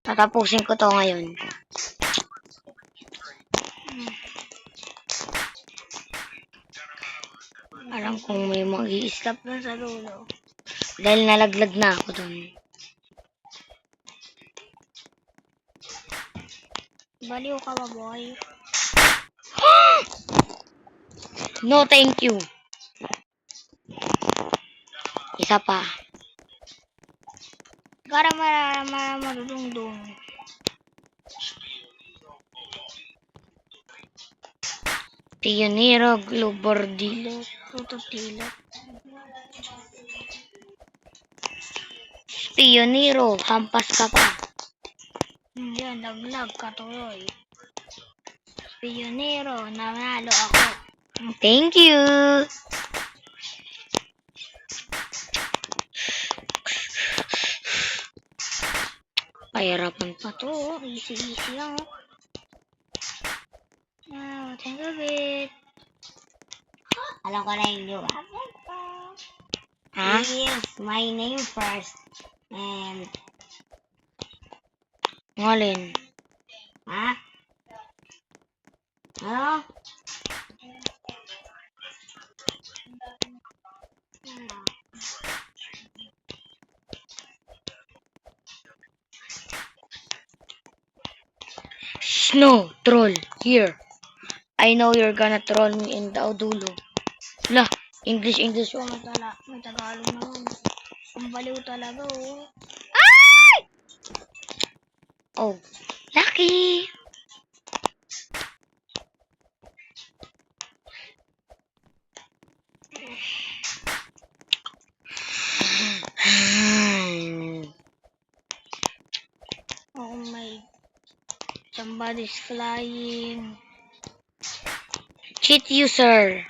Tatapusin ko to ngayon. Alam kong may mag-i-stop na sa dulo. Dahil nalaglag na ako dun. Baliw ka ba, boy? No, thank you. Isa pa. Gara marudong-dung. Pionero Globordilo. Tututilo. Pionero, hampas ka pa. Yan, naglag ka tuloy. Pionero, nanalo ako. Thank you. Pahirapan pa to. Ito, easy lang. Think of it. Alam ko na yung Ha? Here's my name first. And, Ngalin. ha? Ano? No, troll. Here. I know you're gonna troll me in the dulo. Lah, English. May Tagalog naman. Ang baliw talaga, oh. Oh, lucky. Oh my. Somebody's flying. Cheat user.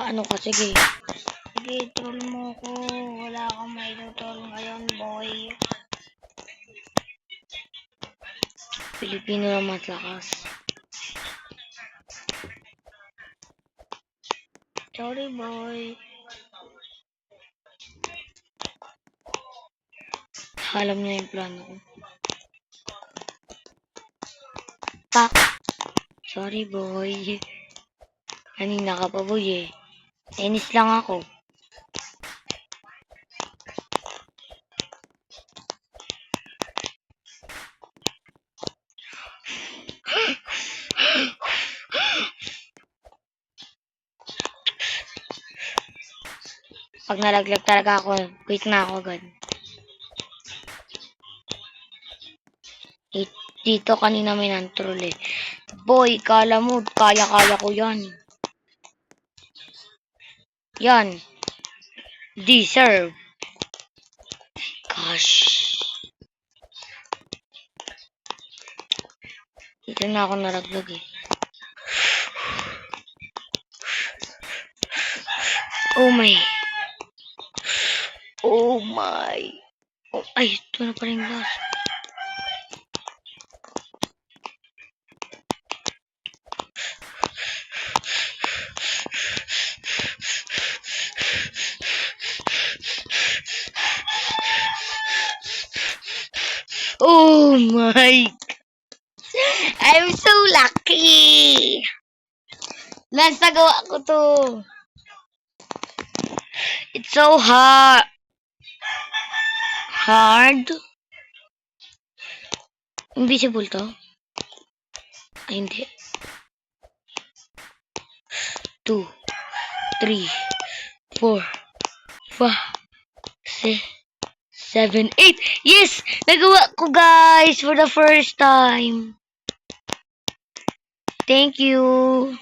Ano ka, sige. Sige, troll mo ko. Wala kang may troll ngayon, boy. Pilipino na mas lakas. Sorry, boy. Alam niya yung plano ko. Pak! Sorry, boy. Kanina ka pa, boy, eh. Tennis lang ako. Pag nalaglag talaga ako, quit na ako agad. Dito kanina may nantrol eh. Boy, kala mo, kaya ko yan. Yan. Deserve. Gosh. Dito na ako nalaglag eh. Oh my. Oh my. Oh, ay, ito na pa rin glass. Oh my! I'm so lucky! Nasagawa ko to. It's so hard. Invisible to? Ay, hindi. 2, 3, 4, 5, 6, 7, 8. Yes! Nagawa ko, guys, for the first time. Thank you.